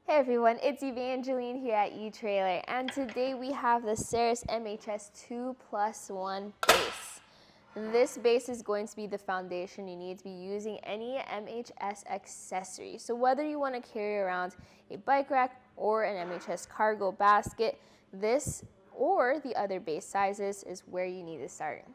Hey everyone, it's Evangeline here at etrailer, and today we have the Saris MHS 2+1 base. This base is going to be the foundation you need to be using any MHS accessory. So whether you want to carry around a bike rack or an MHS cargo basket, this or the other base sizes is where you need to start.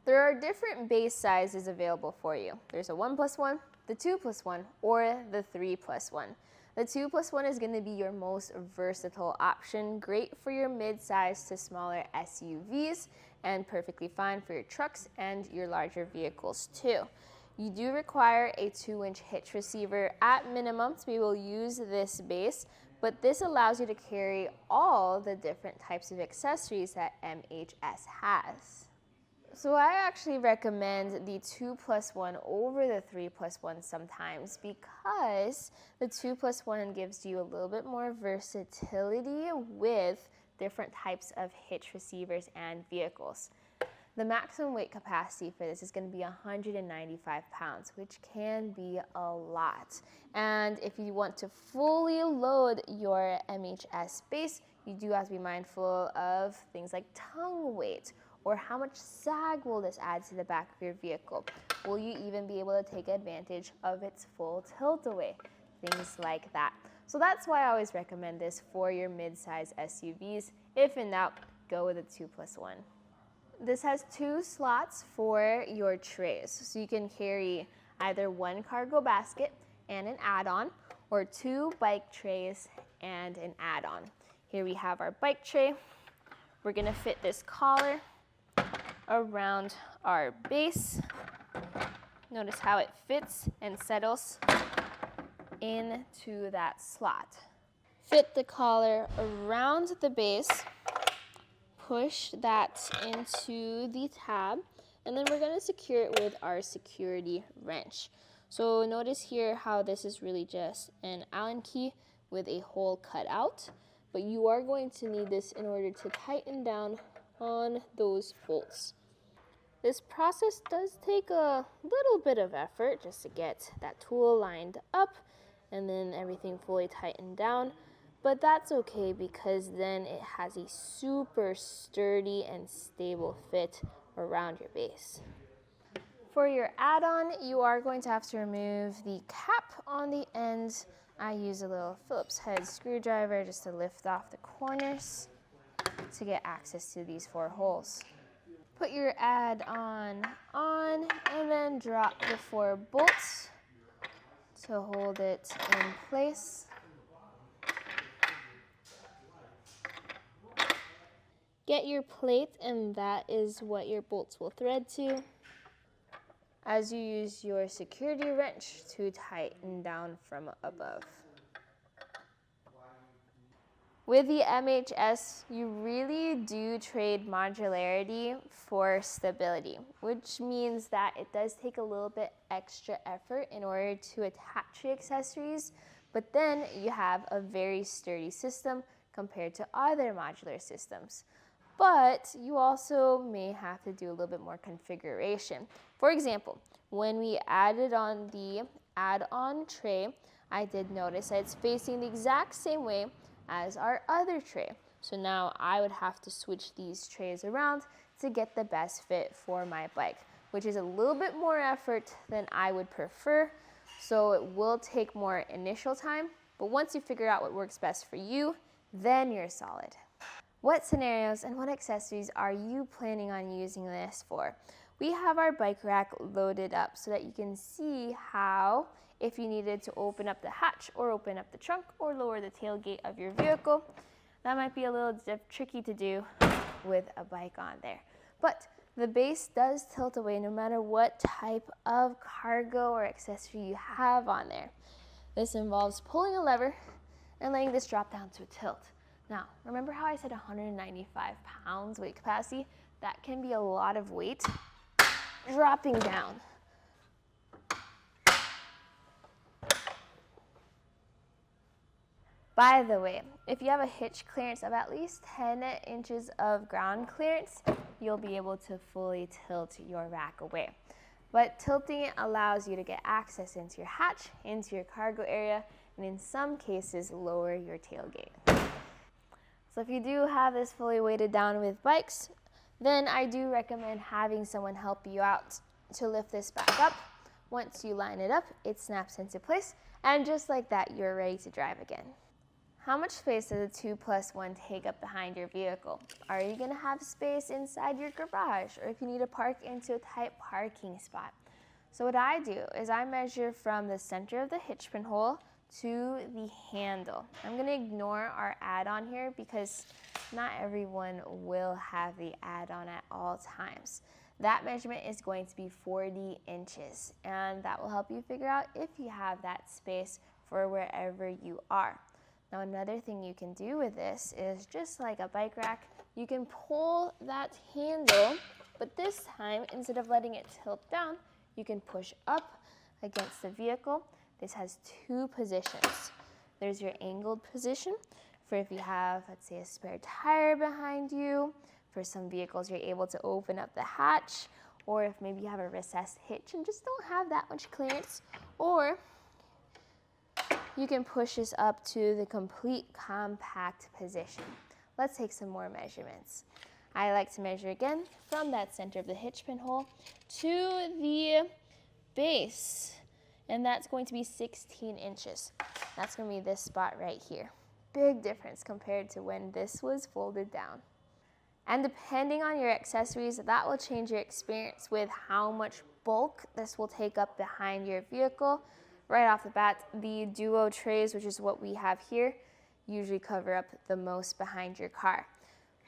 There are different base sizes available for you. There's a 1+1, the 2+1, or the 3+1. The 2+1 is going to be your most versatile option, great for your mid-size to smaller SUVs, and perfectly fine for your trucks and your larger vehicles too. You do require a 2-inch hitch receiver at minimum to be able to use this base, but this allows you to carry all the different types of accessories that MHS has. So I actually recommend the 2+1 over the 3+1 sometimes because the 2+1 gives you a little bit more versatility with different types of hitch receivers and vehicles. The maximum weight capacity for this is going to be 195 pounds, which can be a lot. And if you want to fully load your MHS base, you do have to be mindful of things like tongue weight, or how much sag will this add to the back of your vehicle? Will you even be able to take advantage of its full tilt away? Things like that. So that's why I always recommend this for your mid-size SUVs. If in doubt, go with a 2+1. This has 2 slots for your trays. So you can carry either 1 cargo basket and an add-on, or 2 bike trays and an add-on. Here we have our bike tray. We're gonna fit this collar around our base. Notice how it fits and settles into that slot. Fit the collar around the base, push that into the tab, and then we're going to secure it with our security wrench. So notice here how this is really just an Allen key with a hole cut out, but you are going to need this in order to tighten down on those bolts. This process does take a little bit of effort just to get that tool lined up and then everything fully tightened down, but that's okay because then it has a super sturdy and stable fit around your base. For your add-on, you are going to have to remove the cap on the end. I use a little Phillips head screwdriver just to lift off the corners to get access to these 4 holes. Put your add-on on and then drop the 4 bolts to hold it in place. Get your plate, and that is what your bolts will thread to as you use your security wrench to tighten down from above. With the MHS, you really do trade modularity for stability, which means that it does take a little bit extra effort in order to attach your accessories, but then you have a very sturdy system compared to other modular systems. But you also may have to do a little bit more configuration. For example, when we added on the add-on tray, I did notice that it's facing the exact same way as our other tray. So now I would have to switch these trays around to get the best fit for my bike, which is a little bit more effort than I would prefer. So it will take more initial time, but once you figure out what works best for you, then you're solid. What scenarios and what accessories are you planning on using this for? We have our bike rack loaded up so that you can see how, if you needed to open up the hatch or open up the trunk or lower the tailgate of your vehicle, that might be a little tricky to do with a bike on there. But the base does tilt away no matter what type of cargo or accessory you have on there. This involves pulling a lever and letting this drop down to a tilt. Now, remember how I said 195 pounds weight capacity? That can be a lot of weight dropping down. By the way, if you have a hitch clearance of at least 10 inches of ground clearance, you'll be able to fully tilt your rack away. But tilting it allows you to get access into your hatch, into your cargo area, and in some cases lower your tailgate. So if you do have this fully weighted down with bikes, then I do recommend having someone help you out to lift this back up. Once you line it up, it snaps into place, and just like that, you're ready to drive again. How much space does a 2+1 take up behind your vehicle? Are you going to have space inside your garage, or if you need to park into a tight parking spot? So what I do is I measure from the center of the hitch pin hole to the handle. I'm going to ignore our add-on here because not everyone will have the add-on at all times. That measurement is going to be 40 inches, and that will help you figure out if you have that space for wherever you are. Now, another thing you can do with this is, just like a bike rack, you can pull that handle, but this time, instead of letting it tilt down, you can push up against the vehicle. This has two positions. There's your angled position for if you have, let's say, a spare tire behind you. For some vehicles, you're able to open up the hatch, or if maybe you have a recessed hitch and just don't have that much clearance, or you can push this up to the complete compact position. Let's take some more measurements. I like to measure again from that center of the hitch pin hole to the base, and that's going to be 16 inches. That's going to be this spot right here. Big difference compared to when this was folded down. And depending on your accessories, that will change your experience with how much bulk this will take up behind your vehicle. Right off the bat, the duo trays, which is what we have here, usually cover up the most behind your car.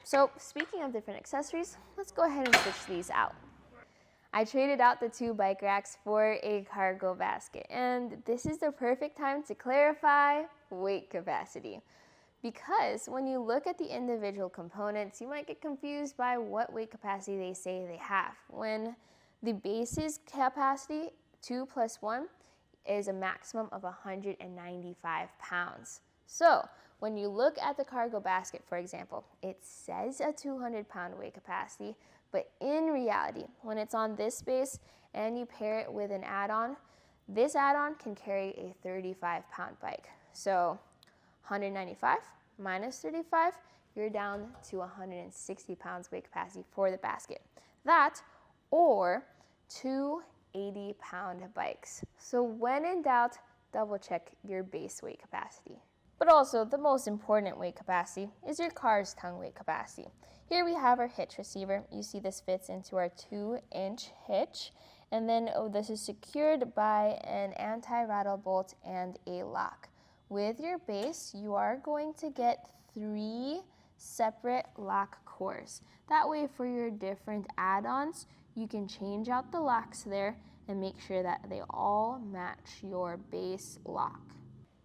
So speaking of different accessories, let's go ahead and switch these out. I traded out the two bike racks for a cargo basket, and this is the perfect time to clarify weight capacity. Because when you look at the individual components, you might get confused by what weight capacity they say they have. When the base's capacity, 2+1, is a maximum of 195 pounds. So when you look at the cargo basket, for example, it says a 200-pound weight capacity, but in reality, when it's on this base and you pair it with an add-on, this add-on can carry a 35-pound bike. So 195 minus 35, you're down to 160 pounds weight capacity for the basket. That, or two 80-pound bikes. So when in doubt, double check your base weight capacity. But also, the most important weight capacity is your car's tongue weight capacity. Here we have our hitch receiver. You see this fits into our 2-inch hitch, and then this is secured by an anti-rattle bolt and a lock. With your base, you are going to get 3 separate lock cores. That way, for your different add-ons, you can change out the locks there and make sure that they all match your base lock.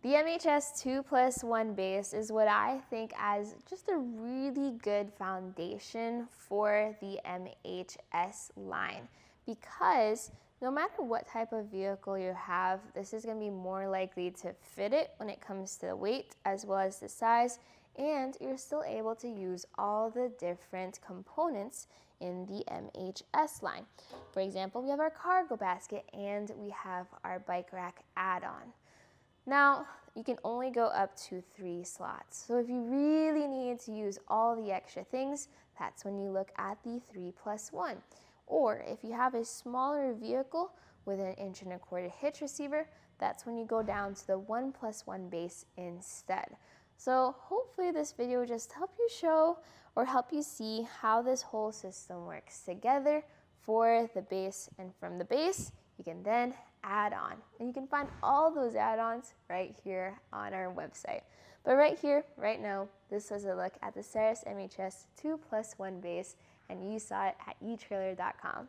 The MHS 2+1 base is what I think as just a really good foundation for the MHS line, because no matter what type of vehicle you have, this is going to be more likely to fit it when it comes to the weight as well as the size, and you're still able to use all the different components in the MHS line. For example, we have our cargo basket and we have our bike rack add-on. Now, you can only go up to 3 slots. So if you really need to use all the extra things, that's when you look at the 3+1. Or if you have a smaller vehicle with an 1.25-inch hitch receiver, that's when you go down to the 1+1 base instead. So hopefully this video will just help you show or help you see how this whole system works together for the base, and from the base, you can then add on. And you can find all those add-ons right here on our website. But right here, right now, this was a look at the Saris MHS 2+1 base, and you saw it at etrailer.com.